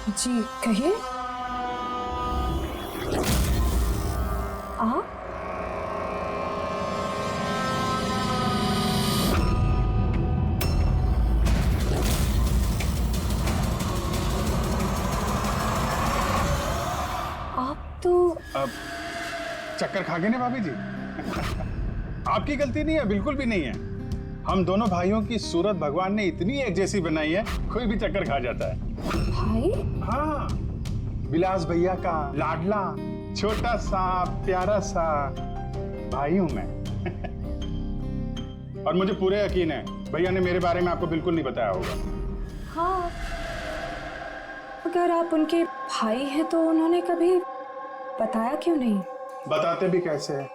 जी कहिए। आप आप तो अब चक्कर खा गए ना भाभी जी। आपकी गलती नहीं है, बिल्कुल भी नहीं है। हम दोनों भाइयों की सूरत भगवान ने इतनी एक जैसी बनाई है, कोई भी चक्कर खा जाता है। भाई? हाँ, विलास भैया का लाडला छोटा सा प्यारा सा भाई हूं मैं। और मुझे पूरे यकीन है भैया ने मेरे बारे में आपको बिल्कुल नहीं बताया होगा। हाँ, अगर आप उनके भाई हैं तो उन्होंने कभी बताया क्यों नहीं? बताते भी कैसे है,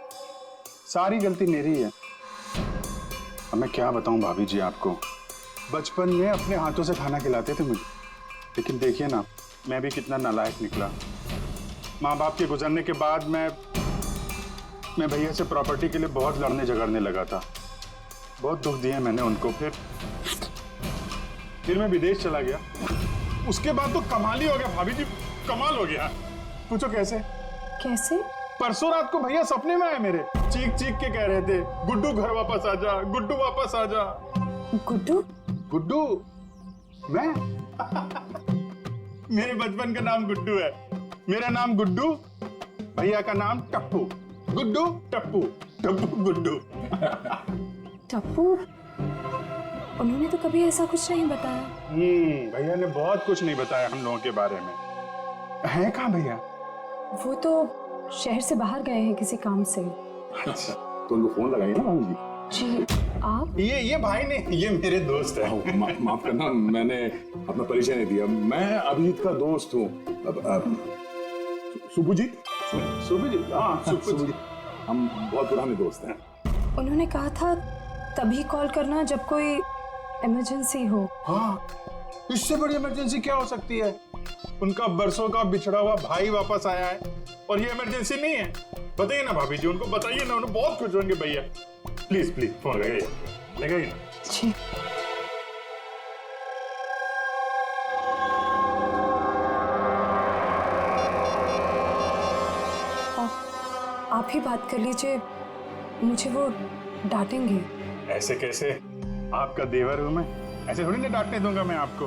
सारी गलती मेरी है। अब मैं क्या बताऊं भाभी जी आपको, बचपन में अपने हाथों से खाना खिलाते थे मुझे, लेकिन देखिए ना मैं भी कितना नालायक निकला। माँ बाप के गुजरने के बाद मैं भैया से प्रॉपर्टी के लिए बहुत लड़ने झगड़ने लगा था। बहुत दुख दिए मैंने उनको। फिर मैं विदेश चला गया। उसके बाद तो कमाल ही हो गया भाभी जी, कमाल हो गया। पूछो कैसे? कैसे? परसों रात को भैया सपने में आए मेरे, चीख चीख के कह रहे थे गुड्डू घर वापस आ जा, गुड्डू वापस आ जा। गुड्डू? गुड्डू? मैं? मेरे बचपन का नाम गुड्डू है। मेरा नाम गुड्डू, भैया का नाम टप्पू। गुड्डू टप्पू, टप्पू गुड्डू। टप्पू? उन्होंने तो कभी ऐसा कुछ नहीं बताया। भैया ने बहुत कुछ नहीं बताया हम लोगों के बारे में। हैं कहाँ भैया? वो तो शहर से बाहर गए हैं किसी काम से। अच्छा, तो उनको फोन लगाइए ना भाभी जी। जी आप? ये भाई ने, ये मेरे दोस्त है। माफ करना, मैंने अपना परिचय नहीं दिया। मैं अभिजीत का दोस्त हूँ। सुपुजीत? सुपुजीत? हाँ सुपुजीत। हम बहुत पुराने दोस्त हैं। उन्होंने कहा था तभी कॉल करना जब कोई इमरजेंसी हो। हाँ, इससे बड़ी इमरजेंसी क्या हो सकती है? उनका बरसों का बिछड़ा हुआ भाई वापस आया है और ये इमरजेंसी नहीं है। बताइए ना भाभी जी, उनको बताइए ना, उन्हें बहुत खुश होंगे भैया। प्लीज प्लीज फोन लगाइए, लगाइए ना। जी। आप ही बात कर लीजिए, मुझे वो डांटेंगे। ऐसे कैसे? आपका देवर हूं मैं, ऐसे थोड़ी ना डांटने दूंगा मैं आपको।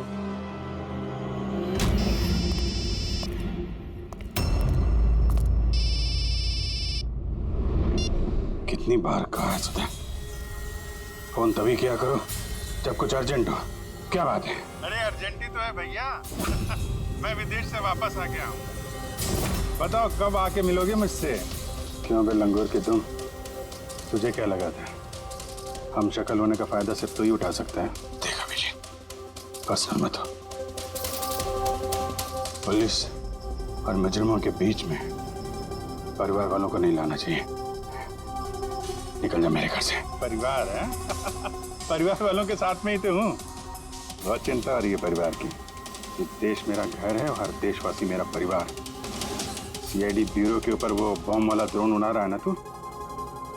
कितनी बार कहा है तुझे, फोन तभी किया करो जब कुछ अर्जेंट हो। क्या बात है? अरे अर्जेंट ही तो है भैया। मैं विदेश से वापस आ गया हूँ। बताओ कब आके मिलोगे मुझसे? क्यों बे लंगूर के तुम, तुझे क्या लगा था हम शक्ल होने का फायदा सिर्फ तो ही उठा सकता है? देखा विजय, पर्सनल मत हो। पुलिस और मुजरिमों के बीच में परिवार वालों को नहीं लाना चाहिए। निकल जा मेरे घर से। परिवार है? परिवार वालों के साथ में ही तो हूँ। बहुत चिंता आ रही है परिवार की। ये देश मेरा घर है और हर देशवासी मेरा परिवार। सीआईडी ब्यूरो के ऊपर वो बम वाला ड्रोन उड़ा रहा है ना तू,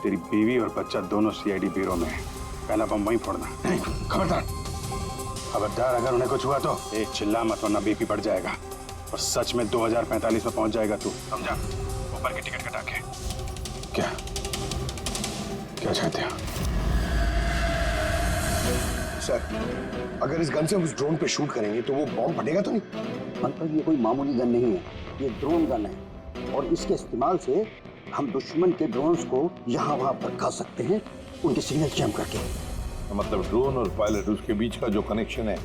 तेरी बीवी और बच्चा दोनों सीआईडी ब्यूरो में है। पहला बम वहीं फोड़ना। नहीं, खबरदार खबरदार, अगर उन्हें कुछ हुआ तो एक चिल्ला मत वरना बीपी बढ़ जाएगा और सच में 2045 में पहुंच जाएगा तू, समझा? ऊपर की टिकट कटा के। क्या क्या चाहते हो? सर, अगर इस गन से हम उस ड्रोन पे शूट करेंगे तो वो बॉम्ब फटेगा तो नहीं? मतलब ये कोई मामूली गन नहीं है, ये ड्रोन गन है और इसके इस्तेमाल से हम दुश्मन के ड्रोन्स को यहाँ वहाँ भड़का सकते हैं, उनके सिग्नल जैम करके। मतलब ड्रोन और पायलट, उसके बीच का जो कनेक्शन है,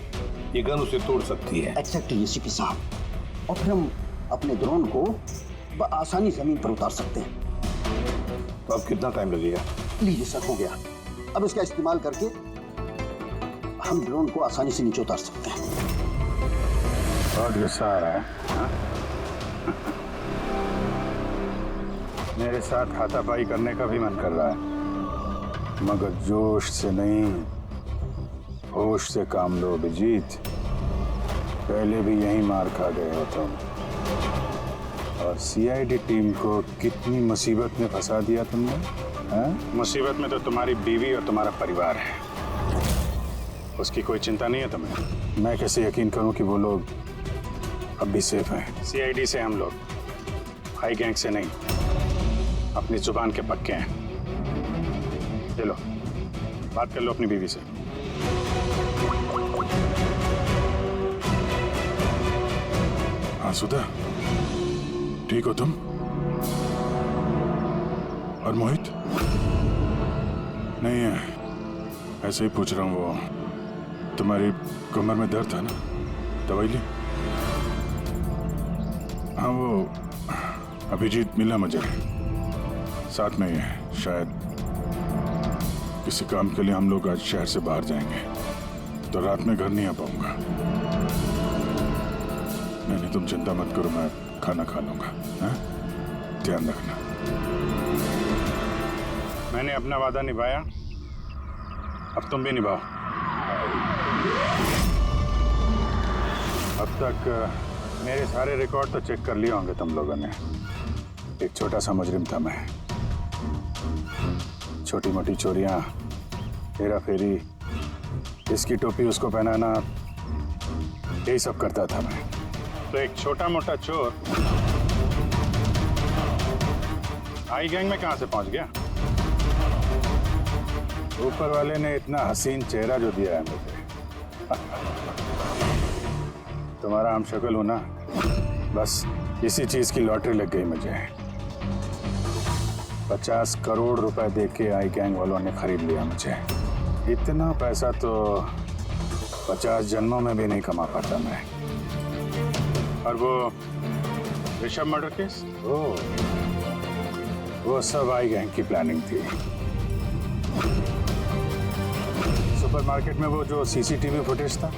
ये गन उसे तोड़ सकती है। एक्जैक्टली एसीपी साहब। और फिर हम अपने ड्रोन को आसानी जमीन पर उतार सकते हैं। तो अब कितना टाइम लगेगा? लीजिए सर, हो गया। अब इसका इस्तेमाल करके हम ड्रोन को आसानी से नीचे उतार सकते हैं। बहुत गुस्सा आ रहा है हाँ? मेरे साथ हाथापाई करने का भी मन कर रहा है, मगर जोश से नहीं, होश से काम लो अभिजीत। पहले भी यही मार खा गए हो तुम, और सीआईडी टीम को कितनी मुसीबत में फंसा दिया तुमने। हाँ? मुसीबत में तो तुम्हारी बीवी और तुम्हारा परिवार है, उसकी कोई चिंता नहीं है तुम्हें। मैं कैसे यकीन करूं कि वो लोग अब भी सेफ हैं। सीआईडी से हम लोग, हाई गैंग से नहीं। अपनी जुबान के पक्के हैं। चलो बात कर लो अपनी बीवी से। हाँ सुधा, ठीक हो तुम? और मोहित? नहीं है, ऐसे ही पूछ रहा हूँ। वो तुम्हारी कमर में दर्द था ना, दवाई ली? हाँ वो अभिजीत मिला मुझे, साथ में ही है। शायद किसी काम के लिए हम लोग आज शहर से बाहर जाएंगे, तो रात में घर नहीं आ पाऊंगा। नहीं, तुम चिंता मत करो, मैं खाना खा लूंगा। हाँ? ध्यान रखना। मैंने अपना वादा निभाया, अब तुम भी निभाओ। अब तक मेरे सारे रिकॉर्ड तो चेक कर लिए होंगे तुम लोगों ने। एक छोटा सा मुजरिम था मैं। छोटी मोटी चोरियां, हेरा फेरी, इसकी टोपी उसको पहनाना, यही सब करता था मैं। तो एक छोटा मोटा चोर आई गैंग में कहां से पहुंच गया? ऊपर वाले ने इतना हसीन चेहरा जो दिया है मुझे। तुम्हारा हम शक्ल हो ना, बस इसी चीज की लॉटरी लग गई मुझे। 50 करोड़ रुपए देके आई गैंग वालों ने खरीद लिया मुझे। इतना पैसा तो 50 जन्मों में भी नहीं कमा पाता मैं। और वो ऋषभ मर्डर केस, वो सब आई गैंग की प्लानिंग थी। सुपरमार्केट में वो जो सीसीटीवी फुटेज था,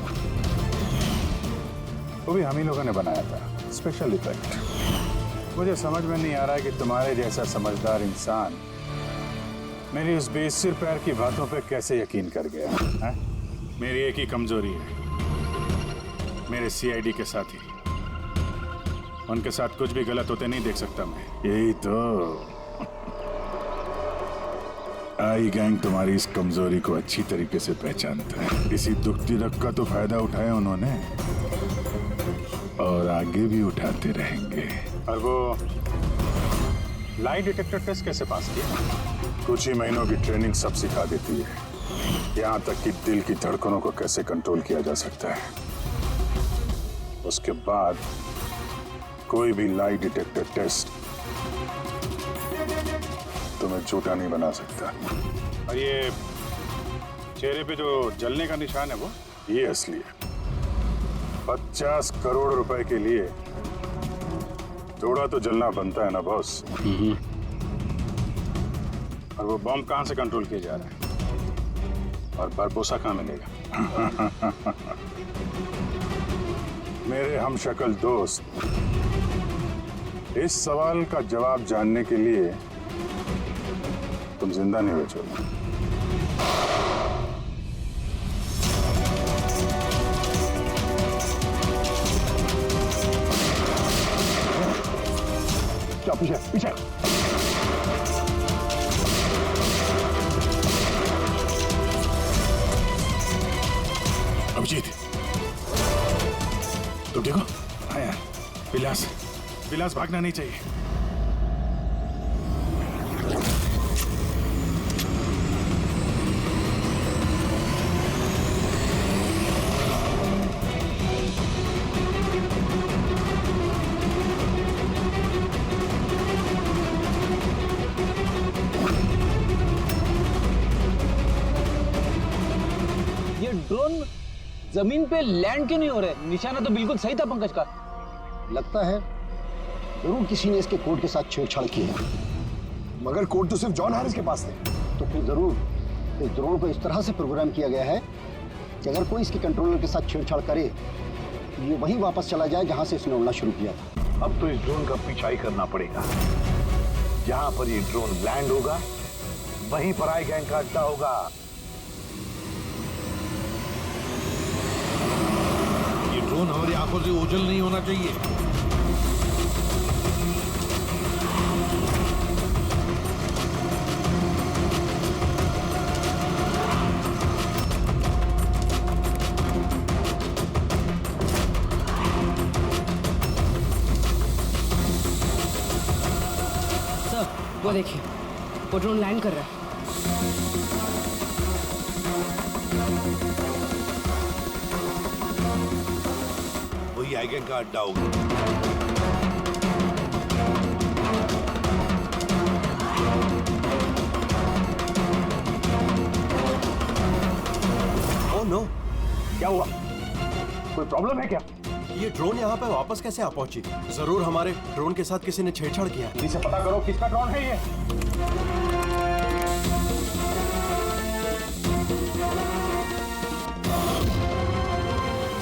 वो भी हम ही लोगों ने बनाया था, स्पेशल इफेक्ट। मुझे समझ में नहीं आ रहा है कि तुम्हारे जैसा समझदार इंसान मेरी उस बेसिर पैर की बातों पे कैसे यकीन कर गया है? मेरी एक ही कमजोरी है, मेरे सीआईडी के साथी। उनके साथ कुछ भी गलत होते नहीं देख सकता मैं। यही तो आई गैंग तुम्हारी इस कमजोरी को अच्छी तरीके से पहचानता है। इसी दुखती रग का तो फायदा उठाया उन्होंने, और आगे भी उठाते रहेंगे। और वो लाई डिटेक्टर टेस्ट कैसे पास किया? कुछ ही महीनों की ट्रेनिंग सब सिखा देती है। यहाँ तक कि दिल की धड़कनों को कैसे कंट्रोल किया जा सकता है। उसके बाद कोई भी लाई डिटेक्टर टेस्ट तुम्हें झूठा नहीं बना सकता। और ये चेहरे पे जो जलने का निशान है, वो ये असली है। 50 करोड़ रुपए के लिए थोड़ा तो जलना बनता है ना बॉस। और वो बॉम्ब कहां से कंट्रोल किया जा रहा है? और बरपोसा कहां मिलेगा? मेरे हमशक्ल दोस्त, इस सवाल का जवाब जानने के लिए तुम जिंदा नहीं बचोगे। पीछे पीछे। अभिजीत, तुम देखो। हाँ यार, विलास भागना नहीं चाहिए। ड्रोन जमीन पे लैंड क्यों नहीं हो रहे? निशाना तो बिल्कुल सही था पंकज का। लगता है जरूर किसी ने इसके कोड के साथ छेड़छाड़ की है। मगर कोड तो सिर्फ जॉन हैरिस के पास थे। तो फिर जरूर इस ड्रोन को इस तरह से प्रोग्राम किया गया है कि अगर कोई इसके कंट्रोलर के साथ छेड़छाड़ करे तो ये वहीं वापस चला जाए जहां से इसने उड़ना शुरू किया था। अब तो इस ड्रोन का पीछा ही करना पड़ेगा। जहां पर ये ड्रोन लैंड होगा, वहीं पर आई गैंग का अड्डा होगा। ये ड्रोन हमारी आंखों से ओझल नहीं होना चाहिए। वो देखिए, वो ड्रोन लैंड कर रहा है। वही आईगैंग का अड्डा होगा। ओह नो, क्या हुआ? कोई प्रॉब्लम है क्या? ये ड्रोन यहाँ पे वापस कैसे आ पहुंची? जरूर हमारे ड्रोन के साथ किसी ने छेड़छाड़ किया। इसे पता करो किसका ड्रोन है ये।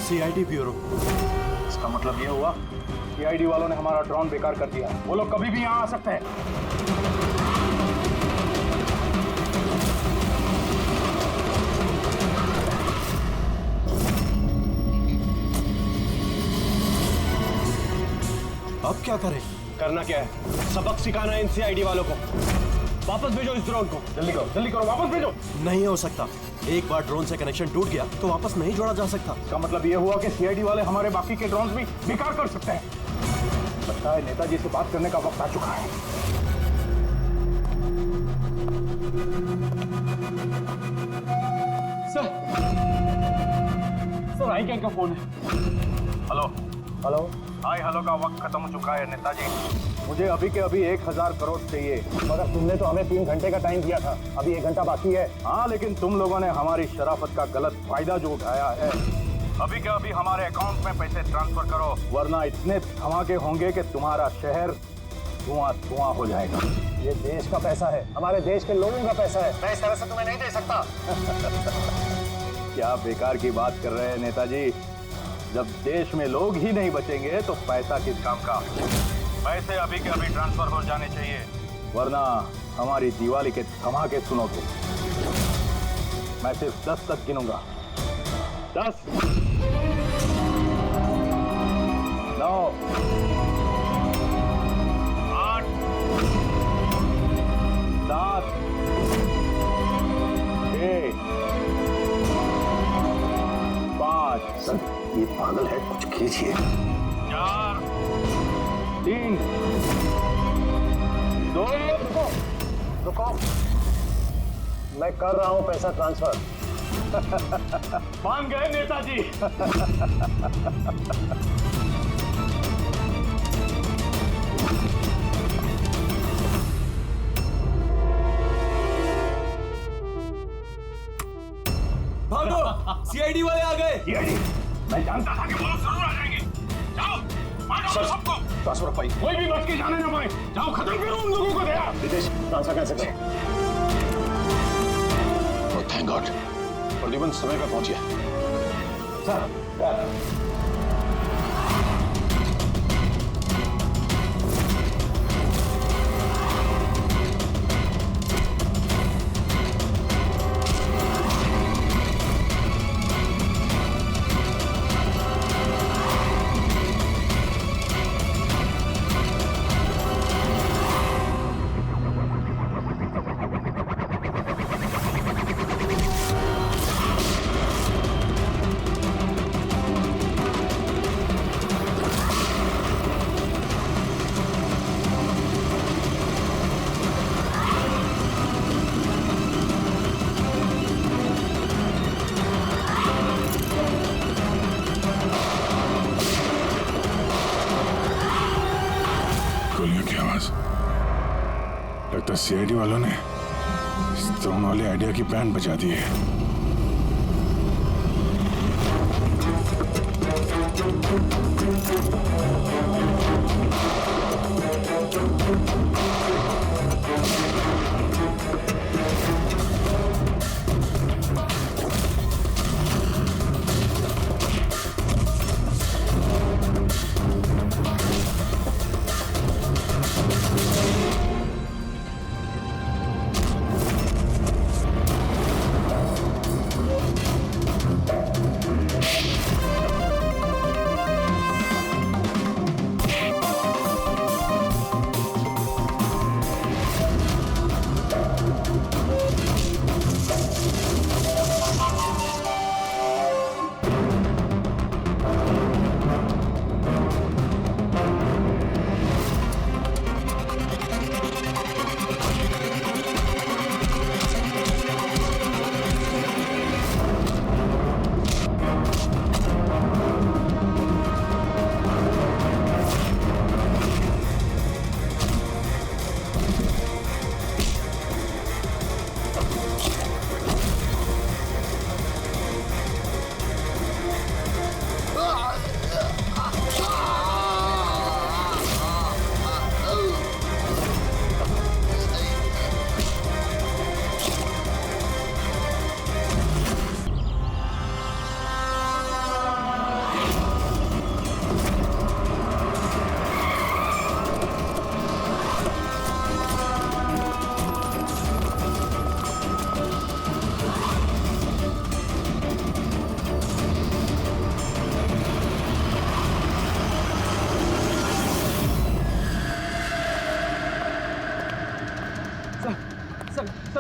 CID bureau. इसका मतलब ये हुआ CID वालों ने हमारा ड्रोन बेकार कर दिया है। वो लोग कभी भी यहाँ आ सकते हैं। अब क्या करें? करना क्या है? सबक सिखाना है इन CID वालों को। वापस भेजो इस ड्रोन को। जल्दी करो, वापस भेजो। नहीं हो सकता। एक बार ड्रोन से कनेक्शन टूट गया तो वापस नहीं जोड़ा जा सकता। इसका मतलब ये हुआ कि CID वाले हमारे बाकी के ड्रोन्स भी बेकार कर सकते हैं। लगता है नेताजी से बात करने का वक्त आ चुका है। सर आईगैंग का फोन है। हेलो। हाय हेलो का वक्त खत्म हो चुका है नेताजी। मुझे अभी के अभी 1000 करोड़ चाहिए। मगर तुमने तो हमें 3 घंटे का टाइम दिया था। अभी 1 घंटा बाकी है। हाँ, लेकिन तुम लोगों ने हमारी शराफत का गलत फायदा जो उठाया है। अभी के अभी हमारे अकाउंट में पैसे ट्रांसफर करो, वरना इतने धमाके होंगे कि तुम्हारा शहर धुआं हो जाएगा। ये देश का पैसा है, हमारे देश के लोगों का पैसा है। मैं इस तरह से तुम्हें नहीं दे सकता। क्या बेकार की बात कर रहे हैं नेताजी? जब देश में लोग ही नहीं बचेंगे तो पैसा किस काम का? पैसे अभी के अभी ट्रांसफर हो जाने चाहिए, वरना हमारी दिवाली के धमाके सुनोगे। मैं सिर्फ 10 तक गिनूंगा। 10, 9, 8, 7, 6, 5। सर, ये पागल है, कुछ कीजिए। 4, 3, 2। रुको, मैं कर रहा हूं पैसा ट्रांसफर। मान गए नेताजी। भागो, CID वाले आ गए। मैं जानता था कि वो लोग जरूर आ जाएंगे। जाओ, मारो सबको। ट्रांसफर पाई, कोई भी बच के जाने ना पाए। जाओ, खत्म करो उन लोगों को। दया विदेश ट्रांसफर कैसे करें? थैंक गॉड, प्रद्युमन समय पर पहुंच गया। सर, गोलियों की आवाज। लगता है CID वालों ने इस ड्रोन वाले आइडिया की बैंड बजा दी है।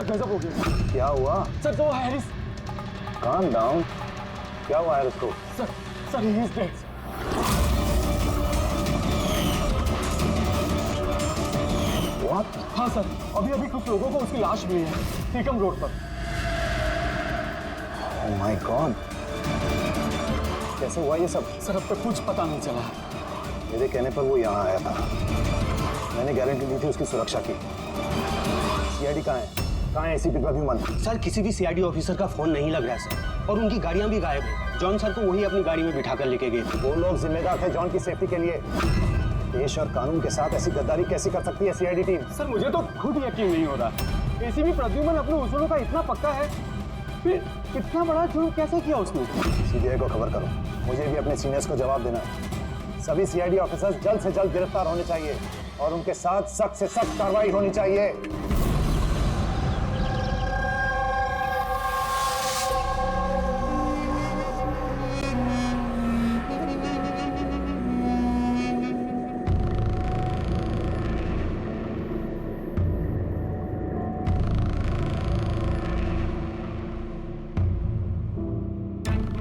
गजब हो गया। क्या हुआ सर? तो हैरिस। Calm down. क्या हुआ हैरिस को? Sir he is dead. What? हाँ सर, अभी कुछ लोगों को उसकी लाश मिली है टीकम रोड पर। ओह माय गॉड, कैसे हुआ ये सब? सर अब तक कुछ पता नहीं चला। मेरे कहने पर वो यहाँ आया था, मैंने गारंटी दी थी उसकी सुरक्षा की। सीआईडी कहाँ है? कहाँ है एसीपी प्रद्युमन? सर किसी भी सीआईडी ऑफिसर का फोन नहीं लग रहा है सर, और उनकी गाड़ियां भी गायब है। जॉन सर को वही अपनी गाड़ी में बिठाकर लेके गए। वो लोग जिम्मेदार थे जॉन की सेफ्टी के लिए। देश और कानून के साथ ऐसी गद्दारी कैसे कर सकती है सीआईडी टीम? सर मुझे तो खुद यकीन नहीं हो रहा। एसीपी प्रद्युमन अपने उसूलों का इतना पक्का है, फिर इतना बड़ा जुर्म कैसे किया उसने? सीबीआई को खबर करो, मुझे भी अपने सीनियर्स को जवाब देना है। सभी सीआईडी ऑफिसर्स जल्द से जल्द गिरफ्तार होने चाहिए और उनके साथ सख्त से सख्त कार्रवाई होनी चाहिए।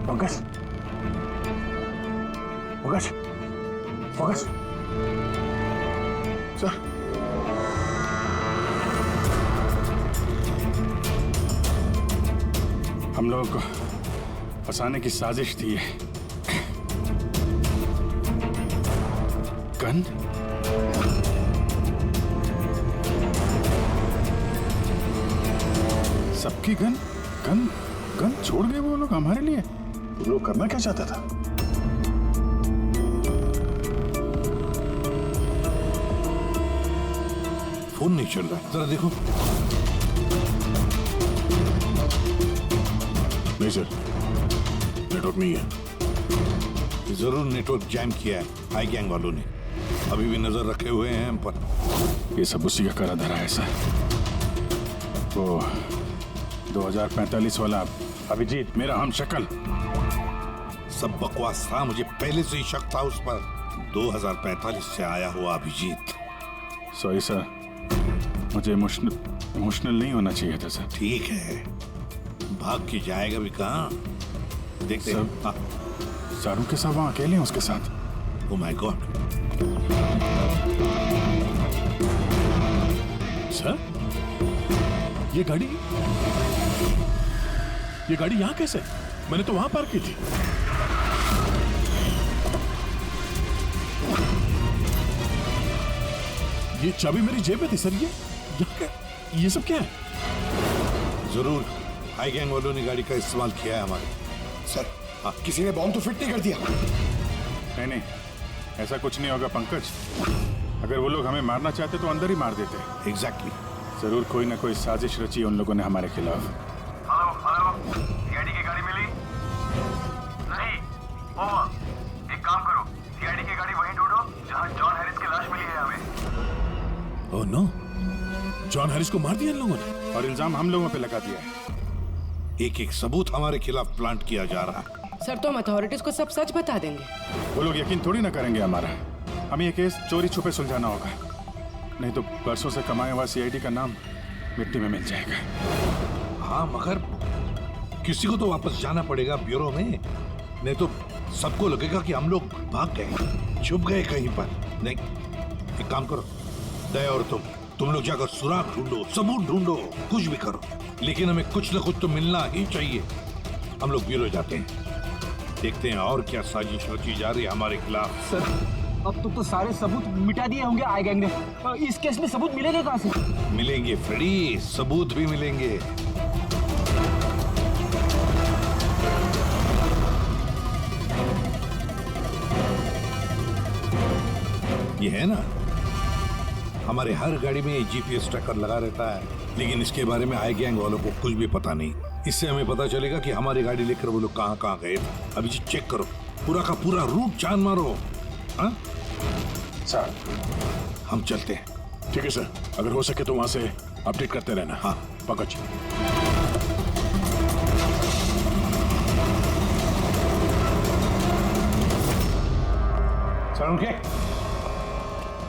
पंकज, पंकज, पंकज, सर हम लोगों को फंसाने की साजिश थी ये। गन? सबकी गन? गन गन छोड़ गए वो लोग हमारे लिए? वो लोग करना क्या चाहता था? फोन नहीं चल रहा, जरा देखो। नहीं सर, नेटवर्क नहीं है। जरूर नेटवर्क जैम किया है हाई गैंग वालों ने, अभी भी नजर रखे हुए हैं हम पर। ये सब उसी का करा धरा है सर। वो 2045 वाला अभिजीत, मेरा हम शक्ल। सब बकवास था, मुझे पहले से ही शक था उस पर। 2045 से आया हुआ अभिजीत। सॉरी सर, मुझे इमोशनल नहीं होना चाहिए था सर। ठीक है, भाग के जाएगा भी कहाँ? देखते हैं। हाँ। सारू के साथ वहाँ अकेले हैं उसके साथ। Oh my God. सर, ये गाड़ी यहाँ कैसे? मैंने तो वहां पार्क की थी। ये चाबी मेरी जेब में थी सर। ये सब क्या है? जरूर हाई गैंग वालों ने गाड़ी का इस्तेमाल किया है हमारे। सर, किसी ने बॉम्ब तो फिट नहीं कर दिया? नहीं, ऐसा कुछ नहीं होगा पंकज। अगर वो लोग हमें मारना चाहते तो अंदर ही मार देते। एग्जैक्टली। जरूर कोई ना कोई साजिश रची उन लोगों ने हमारे खिलाफ। हेलो, सीआईडी की गाड़ी मिली? नहीं। ओवर। एक काम करो, सीआईडी की गाड़ी वहीं ढूंढो जहां जॉन हैरिस की लाश मिली है हमें। ओह नो, जॉन हैरिस को मार दिया इन लोगों ने और इल्जाम हम लोगों पे लगा दिया है। एक एक सबूत हमारे खिलाफ प्लांट किया जा रहा है। सर तो हम अथॉरिटीज को सब सच बता देंगे। वो लोग यकीन थोड़ी ना करेंगे हमारा। हमें ये केस चोरी छुपे सुलझाना होगा, नहीं तो बरसों से कमाया हुआ सीआईडी का नाम मिट्टी में मिल जाएगा। हाँ, मगर किसी को तो वापस जाना पड़ेगा ब्यूरो में, नहीं तो सबको लगेगा कि हम लोग भाग गए, छुप गए कहीं पर। नहीं, एक काम करो, दया और तुम लोग जाकर सुराग ढूंढो, सबूत ढूंढो, कुछ भी करो, लेकिन हमें कुछ न कुछ तो मिलना ही चाहिए। हम लोग ब्यूरो जाते हैं, देखते हैं और क्या साजिश रची जा रही है हमारे खिलाफ। सर अब तो सारे सबूत मिटा दिए होंगे आई गैंग ने। इस केस में सबूत मिलेंगे कहाँ से? मिलेंगे फ्रेडी, सबूत भी मिलेंगे। ये है ना, हमारे हर गाड़ी में जीपीएस ट्रैकर लगा रहता है, लेकिन इसके बारे में आई गैंग वालों को कुछ भी पता नहीं। इससे हमें पता चलेगा कि हमारी गाड़ी लेकर वो लोग कहाँ गए थे। अभी जी चेक करो, पूरा का पूरा रूट जान मारो। हाँ सर, हम चलते हैं। ठीक है सर, अगर हो सके तो वहां से अपडेट करते रहना। हाँ पंकज। सर उनके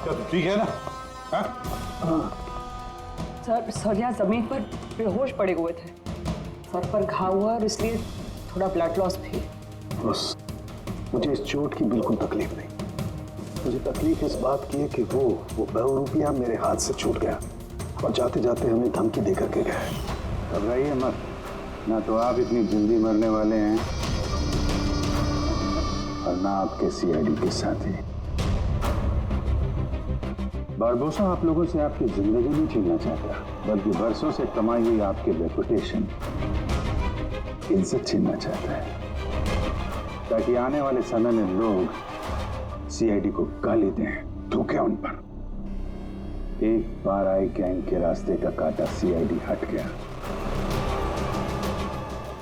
क्या ठीक है ना? हाँ? सर सौर्या जमीन पर बेहोश पड़े हुए थे। सर पर घाव हुआ और इसलिए थोड़ा ब्लड लॉस भी। बस मुझे इस चोट की बिल्कुल तकलीफ नहीं। मुझे तकलीफ इस बात की है कि वो बहुरूपिया मेरे हाथ से छूट गया और जाते जाते हमें धमकी दे करके गया। घबराइए मत, ना तो आप इतनी जल्दी मरने वाले हैं और ना आपके सीआईडी के साथी। बारबोसा आप लोगों से आपकी जिंदगी नहीं छीनना चाहता, बल्कि बरसों से कमाई हुई आपके रेपुटेशन, इज्जत छीनना चाहता है, ताकि आने वाले समय में लोग सीआईडी को गाली दें, थूकें उन पर। एक बार आई गैंग के रास्ते का काटा सीआईडी हट गया,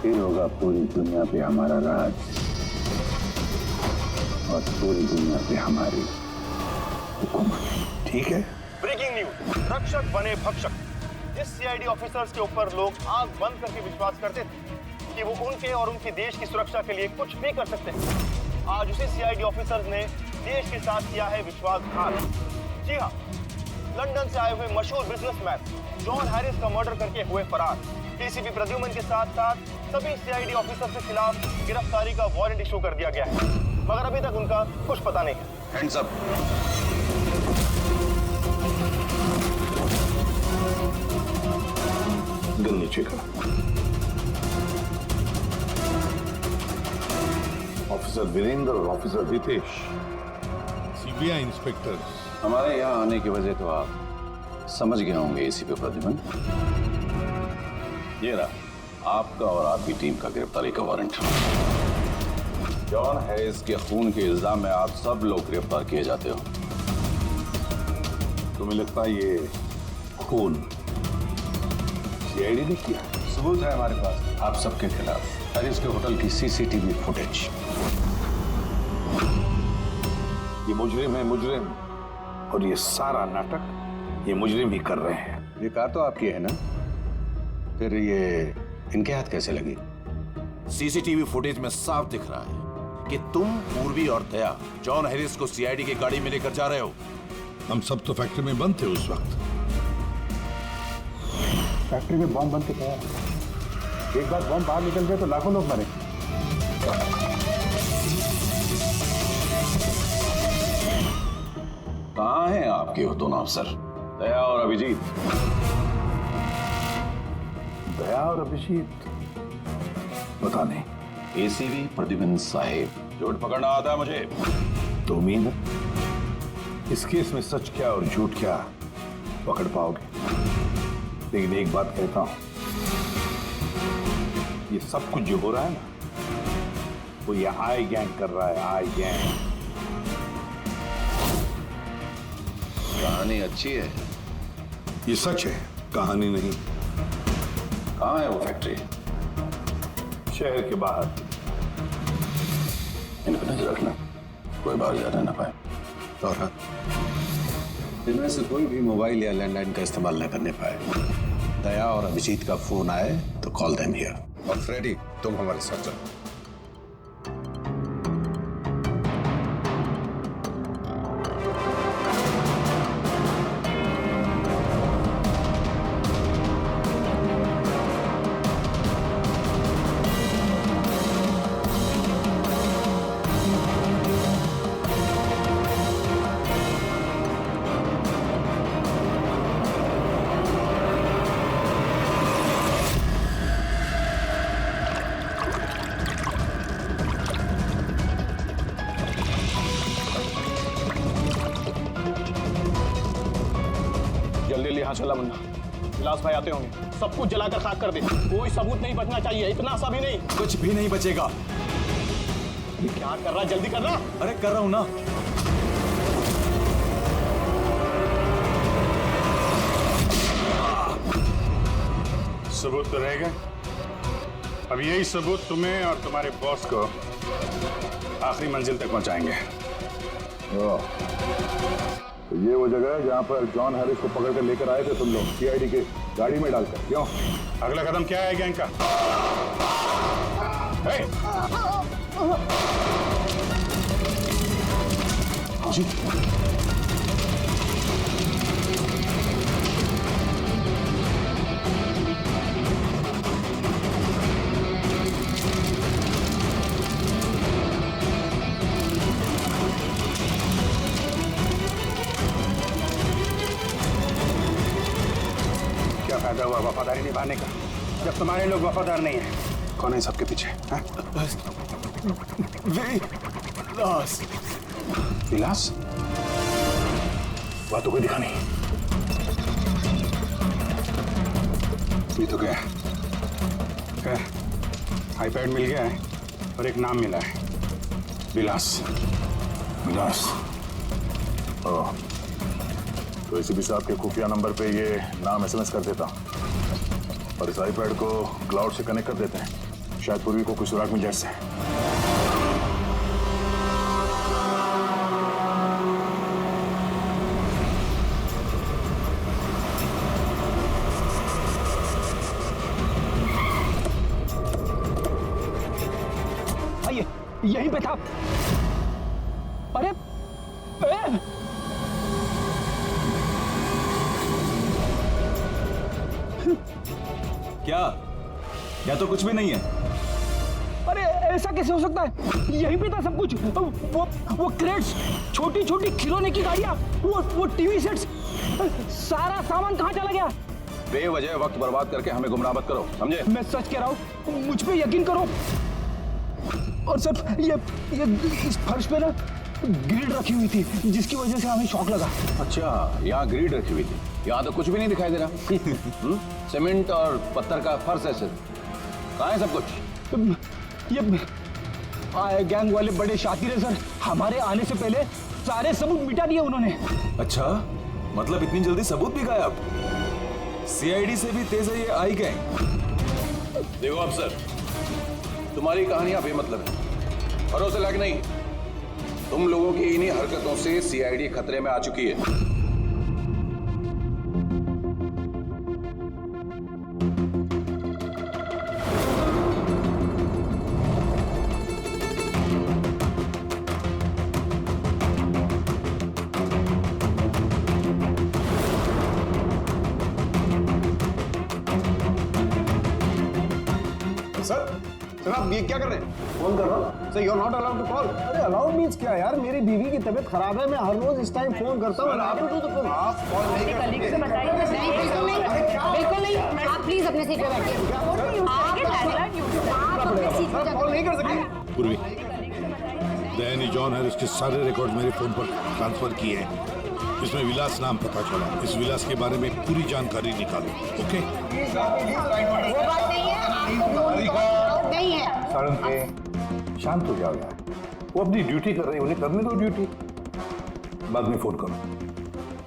फिर होगा पूरी दुनिया पे हमारा राज और पूरी दुनिया पे हमारी हुकूमत। ठीक है। ब्रेकिंग न्यूज, रक्षक बने भक्षक। जिस सीआईडी ऑफिसर्स के ऊपर लोग आंख बंद करके विश्वास करते थे कि वो उनके और उनके देश की सुरक्षा के लिए कुछ भी कर सकते हैं, आज उसी सीआईडी ऑफिसर्स ने देश के साथ किया है विश्वासघात। जी हाँ, लंदन से आए हुए मशहूर बिजनेसमैन जॉन हैरिस का मर्डर करके हुए फरार एसीपी प्रद्युमन के साथ साथ सभी सीआईडी ऑफिसर्स के खिलाफ गिरफ्तारी का वारंट इशू कर दिया गया है, मगर अभी तक उनका कुछ पता नहीं है। Hands up. गन नीचे का। ऑफिसर वीरेंद्र और ऑफिसर रितेश, सीबीआई इंस्पेक्टर। हमारे यहाँ आने की वजह तो आप समझ गए होंगे एसीपी प्रद्युमन। ये रहा आपका और आपकी टीम का गिरफ्तारी का वारंट। जॉन हैरिस के खून के इल्जाम में आप सब लोग गिरफ्तार किए जाते हो। तुम्हें लगता है ये खून सीआईडी ने किया? सबूत है हमारे पास आप सबके खिलाफ। हैरिस के होटल की सीसीटीवी फुटेज। ये मुजरिम है, मुजरिम, और ये सारा नाटक ये मुजरिम ही कर रहे हैं। ये कार तो आपकी है ना, फिर ये इनके हाथ कैसे लगी? सीसीटीवी फुटेज में साफ दिख रहा है कि तुम, पूर्वी और दया जॉन हैरिस को सीआईडी की गाड़ी में लेकर जा रहे हो। हम सब तो फैक्ट्री में बंद थे उस वक्त। फैक्ट्री में बॉम्ब बन के तैयार है। एक बार बॉम्ब बाहर निकल जाए तो लाखों लोग मरे। कहाँ हैं आपके वो दोनों अफसर, दया और अभिजीत? दया और अभिजीत पता नहीं। एसीपी प्रद्युमन साहिब, झूठ पकड़ना आता है मुझे। तो उम्मीद है इस केस में सच क्या और झूठ क्या पकड़ पाओगे। लेकिन एक बात कहता हूं, ये सब कुछ जो हो रहा है ना, वो ये आई गैंग कर रहा है। आई गैंग। कहानी अच्छी है। ये सच है, कहानी नहीं। कहाँ है वो फैक्ट्री? शहर के बाहर। इन पर नजर रखना, कोई बाहर जाना ना पाए। और हाँ, इनमें से कोई भी मोबाइल या लैंडलाइन का इस्तेमाल न करने पाए। दया और अभिजीत का फोन आए तो कॉल देम हियर। और फ्रेडी, तुम हमारे साथ चलो। जल्दी यहाँ चला मुन्ना, विलास भाई आते होंगे। सब कुछ जलाकर खाक कर दे, कोई सबूत नहीं बचना चाहिए। इतना सा भी नहीं। कुछ भी नहीं बचेगा। क्या कर रहा, जल्दी करना। अरे कर रहा हूं ना। सबूत तो रहेगा। अब यही सबूत तुम्हें और तुम्हारे बॉस को आखिरी मंजिल तक पहुंचाएंगे। तो ये वो जगह है जहाँ पर जॉन हैरिस को पकड़ कर लेकर आए थे तुम लोग, सीआईडी के गाड़ी में डालकर। क्यों? अगला कदम क्या है गैंग का? जी पैदा हुआ वफादारी निभाने का, जब तुम्हारे लोग वफादार नहीं है। कौन है सबके पीछे? विलास। विलास? वह तो कोई दिखा नहीं। ये तो क्या है? आईपैड मिल गया है और एक नाम मिला है, विलास। विलास? ओह, तो एसीपी साहब के खुफिया नंबर पे ये नाम एसएमएस कर देता और इस आईपैड को क्लाउड से कनेक्ट कर देते हैं, शायद पूर्वी को कोई सुराग मिल जाए इससे। यहीं पे था। अरे क्या तो कुछ भी नहीं है। अरे ऐसा कैसे हो सकता है? यहीं पे था सब कुछ। वो क्रेट्स, छोटी छोटी खिलौने की गाड़ियां, वो टीवी सेट्स, सारा सामान कहाँ चला गया? बेवजह वक्त बर्बाद करके हमें गुमराह मत करो, समझे? मैं सच कह रहा हूँ, मुझ पे यकीन करो। और सर ये इस फर्श पे ना ग्रिड रखी हुई थी, जिसकी वजह से हमें शॉक लगा। अच्छा, यहाँ ग्रिड रखी हुई थी। यहाँ तो कुछ भी नहीं दिखाई दे रहा। सीमेंट और पत्थर का फर्श है सिर्फ। कहाँ है सब कुछ? ये गैंग वाले बड़े शातिर है सर, हमारे आने से पहले सारे सबूत मिटा दिए उन्होंने। अच्छा, मतलब इतनी जल्दी सबूत भी गायब? सीआईडी से भी तेज है ये आई गैंग। देखो अफसर, तुम्हारी कहानियां बेमतलब है, भरोसे लायक नहीं। तुम लोगों की इन्हीं हरकतों से सीआईडी खतरे में आ चुकी है। सर आप ये क्या कर रहे हैं? फोन कर रहा हूँ। Sir, you are not allowed to call. अरे अलाउड मीन्स क्या यार? मेरी बीवी की तबीयत खराब है, मैं हर रोज इस टाइम फोन करता हूँ। आप कॉल नहीं कर सकते। बिल्कुल नहीं, आप प्लीज अपने सीट पे बैठिए। आप कॉल नहीं कर सकते। पूर्वी, दैनी जॉन हैरिस के सारे रिकॉर्ड मेरे फोन पर ट्रांसफर किए हैं। इसमें विलास नाम पता चला। इस विलास के बारे में पूरी जानकारी निकालो। ओके? वो बात नहीं है, नहीं है। सारंग के शांत हो जाओ यार, वो अपनी ड्यूटी कर रहे हैं, उन्हें करने दो ड्यूटी। बाद में फोन करो।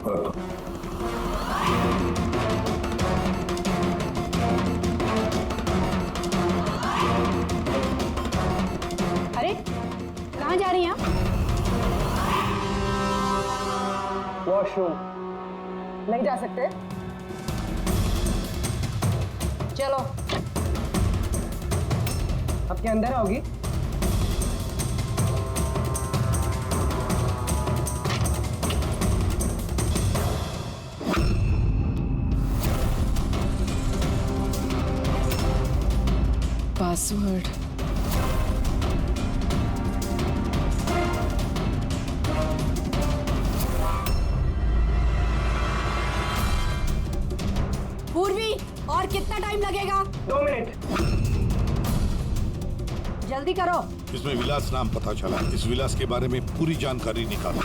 और तो अरे कहाँ जा रही हैं आप? वॉशरूम। नहीं जा सकते? चलो। आपके अंदर आओगी? पासवर्ड। पूर्वी, और कितना टाइम लगेगा? 2 मिनट। जल्दी करो। इसमें विलास नाम पता चला। इस विलास के बारे में पूरी जानकारी निकालो।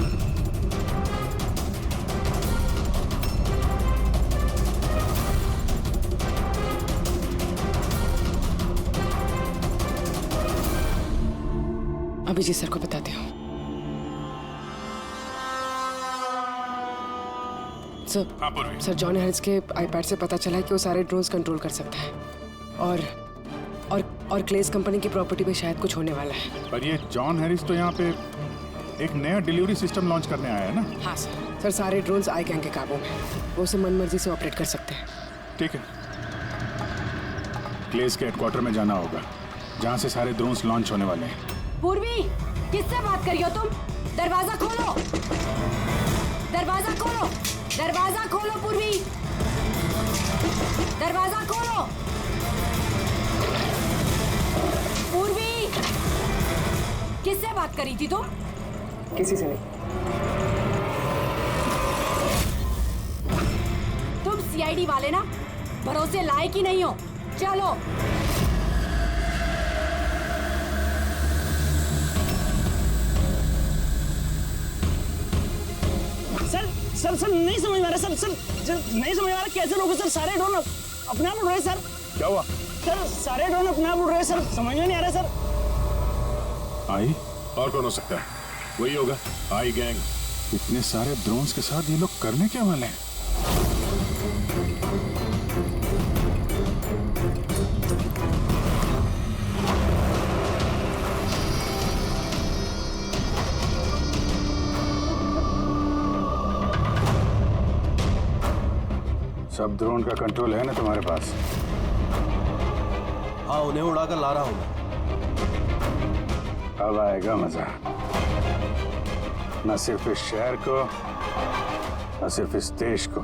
अभिजीत सर को बताते हो। सर जॉन हैरिस के आईपैड से पता चला है कि वो सारे ड्रोन्स कंट्रोल कर सकता है और क्लेस कंपनी की प्रॉपर्टी पे शायद कुछ होने वाला है। पर ये जॉन हैरिस तो यहाँ पे एक नया डिलीवरी सिस्टम लॉन्च करने आया है ना? हाँ सर सारे ड्रोन्स आई गैंग के काबू में, वो उसे मनमर्जी से ऑपरेट कर सकते हैं। ठीक है, क्लेस के हेडक्वार्टर में जाना होगा, जहाँ से सारे ड्रोन्स लॉन्च होने वाले हैं। पूर्वी, किससे बात कर रही हो तुम? दरवाजा खोलो, दरवाजा खोलो, दरवाजा खोलो पूर्वी, दरवाजा खोलो। पूर्वी, किससे बात करी थी तुम? किसी से नहीं। तुम सीआईडी वाले ना? भरोसे लायक ही नहीं हो। चलो। सर नहीं समझ में आ रहा सर नहीं समझ में आ रहा कैसे लोग सर सारे ड्रोन अपने आप उड़ रहे सर। क्या हुआ? सर सारे ड्रोन अपने आप उड़ रहे सर, समझ में नहीं आ रहा सर। आई और कौन हो सकता है? वही होगा आई गैंग। इतने सारे ड्रोन्स के साथ ये लोग करने क्या वाले हैं? सब ड्रोन का कंट्रोल है ना तुम्हारे पास? हाँ, उन्हें उड़ाकर ला रहा हूं मैं। अब आएगा मजा। न सिर्फ इस शहर को, न सिर्फ इस देश को,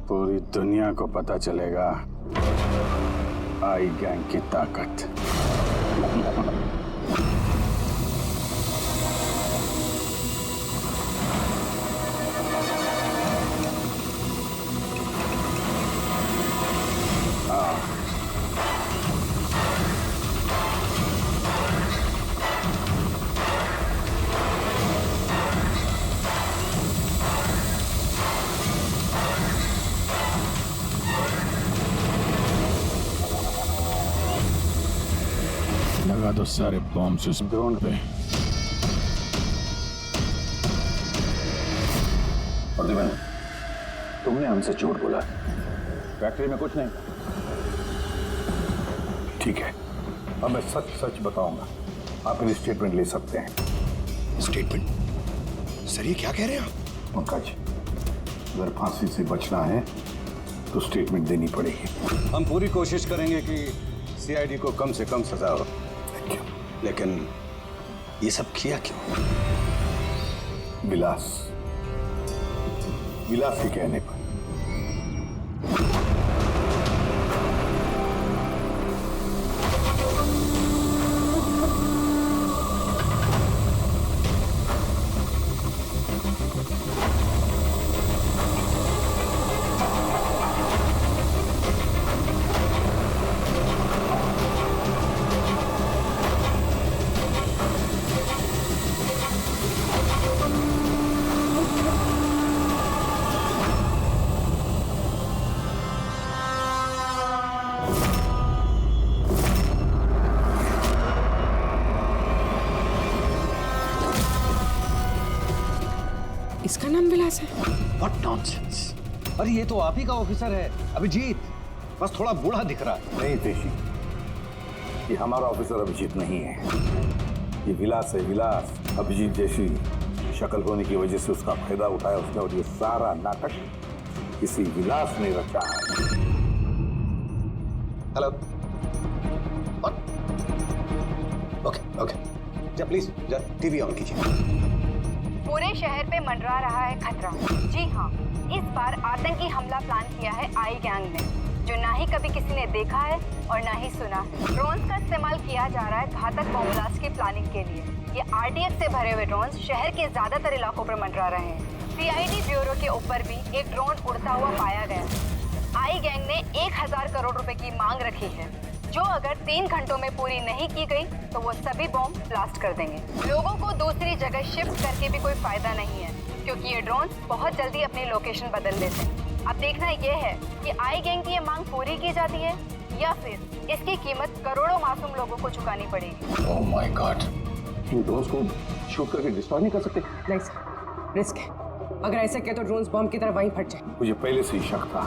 पूरी दुनिया को पता चलेगा आई गैंग की ताकत। लगा दो सारे बॉम्ब्स इस ड्रोन पे। और तुमने हमसे झूठ बोला। फैक्ट्री में कुछ नहीं। ठीक है, अब मैं सच सच बताऊंगा। आप मेरी स्टेटमेंट ले सकते हैं। स्टेटमेंट? सर ये क्या कह रहे हैं आप? पंकज, अगर फांसी से बचना है तो स्टेटमेंट देनी पड़ेगी। हम पूरी कोशिश करेंगे कि सीआईडी को कम से कम सजा हो, लेकिन ये सब किया क्यों? विलास के कहने पर। इसका नाम विलास है? What nonsense! अरे ये तो आप ही का ऑफिसर है, अभिजीत। बस थोड़ा बूढ़ा दिख रहा है। नहीं तेशी, ये हमारा ऑफिसर अभिजीत नहीं है। ये विलास है, विलास। अभिजीत जैसी शक्ल होने की वजह से उसका फायदा उठाया उसने, और ये सारा नाटक किसी विलास ने रचा है। हेलो। ओके जा प्लीज, जा टीवी ऑन कीजिए। पूरे शहर पे मंडरा रहा है खतरा। जी हाँ, इस बार आतंकी हमला प्लान किया है आई गैंग ने, जो ना ही कभी किसी ने देखा है और ना ही सुना है। ड्रोन्स का इस्तेमाल किया जा रहा है घातक बम ब्लास्ट की प्लानिंग के लिए। ये आरडीएक्स से भरे हुए ड्रोन्स शहर के ज्यादातर इलाकों पर मंडरा रहे हैं। सीआईडी ब्यूरो के ऊपर भी एक ड्रोन उड़ता हुआ पाया गया। आई गैंग ने 1000 करोड़ रुपए की मांग रखी है, जो अगर 3 घंटों में पूरी नहीं की गई तो वो सभी बॉम्ब ब्लास्ट कर देंगे। लोगों को दूसरी जगह शिफ्ट करके भी कोई फायदा नहीं है, क्योंकि ये ड्रोन बहुत जल्दी अपनी लोकेशन बदल लेते हैं। अब देखना ये है कि आई गैंग की ये मांग पूरी की जाती है या फिर इसकी कीमत करोड़ों मासूम लोगों को चुकानी पड़ेगी। Oh my God, in drones को शूट करके डिस्ट्रॉय नहीं कर सकते? नहीं सर, रिस्क है। अगर ऐसे किया तो ड्रोन्स बम की तरह वहीं फट जाए। मुझे पहले से ही शक था,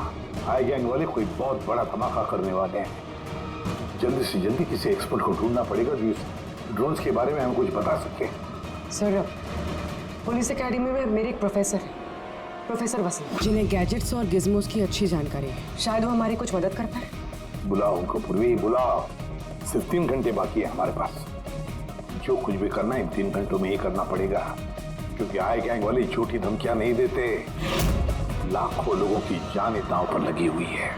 आई गैंग वाले कोई बहुत बड़ा धमाका करने वाले हैं। जल्दी से जल्दी किसी एक्सपर्ट को ढूंढना पड़ेगा जो इस ड्रोन्स के बारे में हमें कुछ बता सके। सर, पुलिस अकेडमी में मेरे एक प्रोफेसर है, प्रोफेसर वसीम, जिन्हें गैजेट्स और गिज़मोस की अच्छी जानकारी है। शायद वो हमारी कुछ मदद कर पाए। बुलाओ उनको पूर्वी, बुलाओ। सिर्फ 3 घंटे बाकी है हमारे पास। जो कुछ भी करना है 3 घंटों में ही करना पड़ेगा, क्योंकि आई गैंग वाले झूठी धमकियां नहीं देते। लाखों लोगों की जान दांव पर लगी हुई है।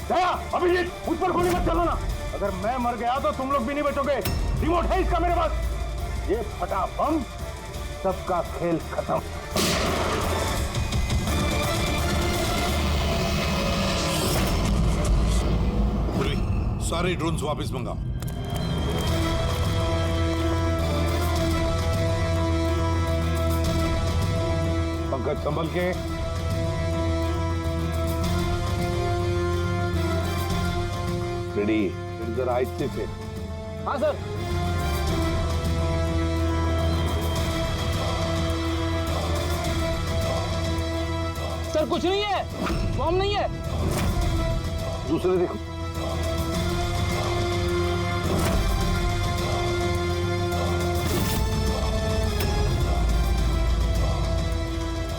दया, अभिजीत, मुझ पर गोली मत चलाना। अगर मैं मर गया तो तुम लोग भी नहीं बचोगे। रिमोट है इसका मेरे पास। ये फटा बम, सबका खेल खत्म। सारे ड्रोन्स वापस मंगाओ। पंकज संभल के। रेडी। जरा आहिस्ते से। हाँ सर। सर कुछ नहीं है, बॉम्ब नहीं है। दूसरे देखो।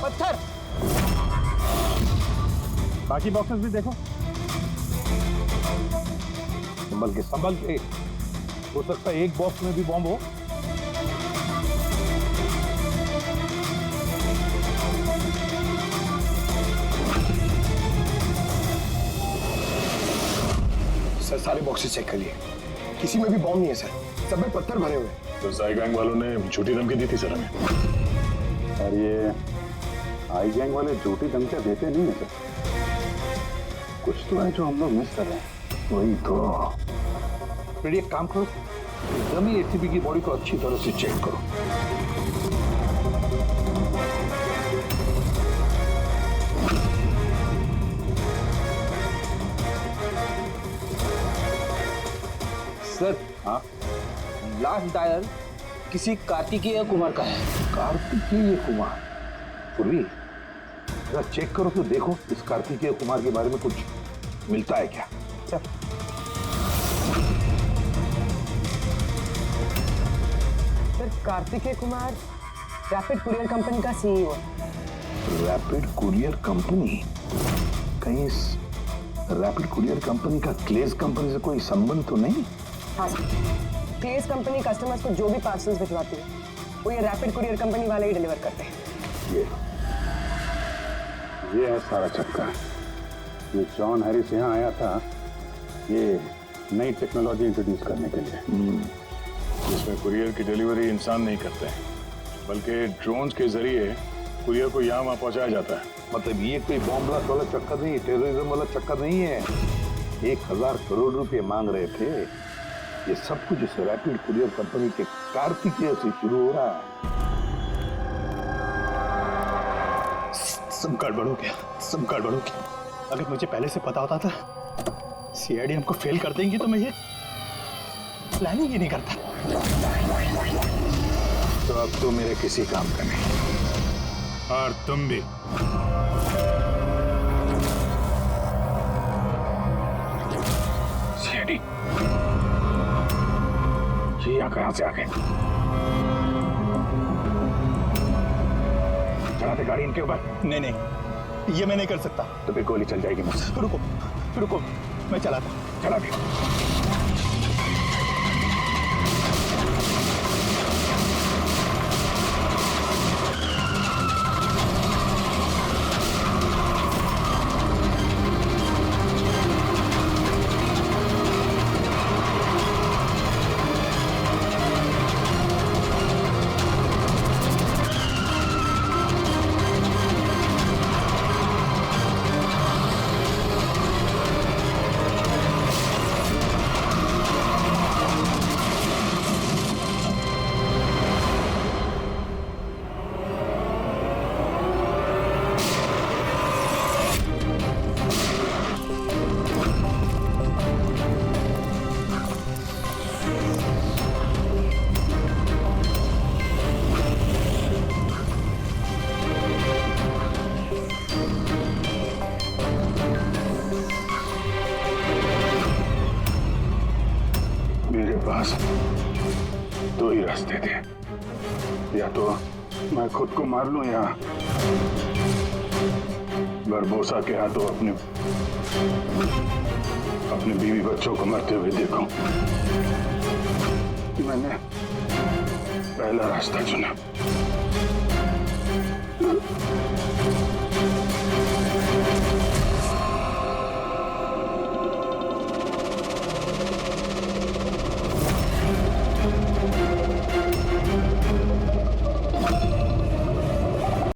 पत्थर। बाकी बॉक्सेस भी देखो। संभल के। हो सकता है एक बॉक्स में भी बॉम्ब हो। सर सारे बॉक्सेस चेक कर लिए, किसी में भी बॉम्ब नहीं है सर, सब में पत्थर भरे हुए हैं। तो साई गैंग वालों ने झूठी धमकी दी थी सर हमें। और ये आई गैंग वाले झूठी धमकियां देते नहीं है सर। कुछ तो है जो हम लोग मिस कर रहे हैं। वही तो। फिर एक काम करो, डमी एसीपी की बॉडी को अच्छी तरह से चेक करो। सर हाँ, लास्ट डायल किसी कार्तिकेय कुमार का है। कार्तिकेय कुमार? पूर्वी जरा चेक करो तो देखो इस कार्तिकेय कुमार के बारे में कुछ मिलता है क्या। Sir Kartikeya Kumar rapid courier company का सीईओ। Rapid courier company? कहीं इस रैपिड कुरियर कंपनी का क्लेज कंपनी से कोई संबंध तो नहीं? हाँ सर, क्लेज कंपनी कस्टमर्स को जो भी पार्सल्स भिजवाती है वो ये रैपिड कुरियर कंपनी वाले ही डिलीवर करते हैं। ये है सारा चक्कर। ये जॉन हैरिस यहाँ आया था ये नई टेक्नोलॉजी इंट्रोड्यूस करने के लिए, जिसमें कुरियर की डिलीवरी इंसान नहीं करते हैं बल्कि ड्रोन्स के जरिए कुरियर को यहाँ वहाँ पहुँचाया जाता है। मतलब ये कोई बॉम्ब ब्लास्ट वाला चक्कर नहीं है, टेररिज्म वाला चक्कर नहीं है। 1000 करोड़ रुपए मांग रहे थे। ये सब कुछ इस रैपिड कुरियर कंपनी के कार्तिकेय से शुरू हो रहा है। सब गड़बड़ हो गया, सब गड़बड़ हो गया। अगर मुझे पहले से पता होता था सीआईडी हमको फेल कर देंगी तो मैं ये प्लानिंग ही नहीं करता। तो अब तो मेरे किसी काम का नहीं। और तुम भी। सीआईडी ये यहाँ कहाँ से आ गए? चलाते गाड़ी इनके ऊपर? नहीं नहीं, ये मैं नहीं कर सकता। तो फिर गोली चल जाएगी मुझसे। रुको रुको, मैं चलाता। चला भी। पास दो ही रास्ते थे, या तो मैं खुद को मार लूं या बरबोसा के हाथों अपने बीवी बच्चों को मरते हुए देखूं। मैंने पहला रास्ता चुना।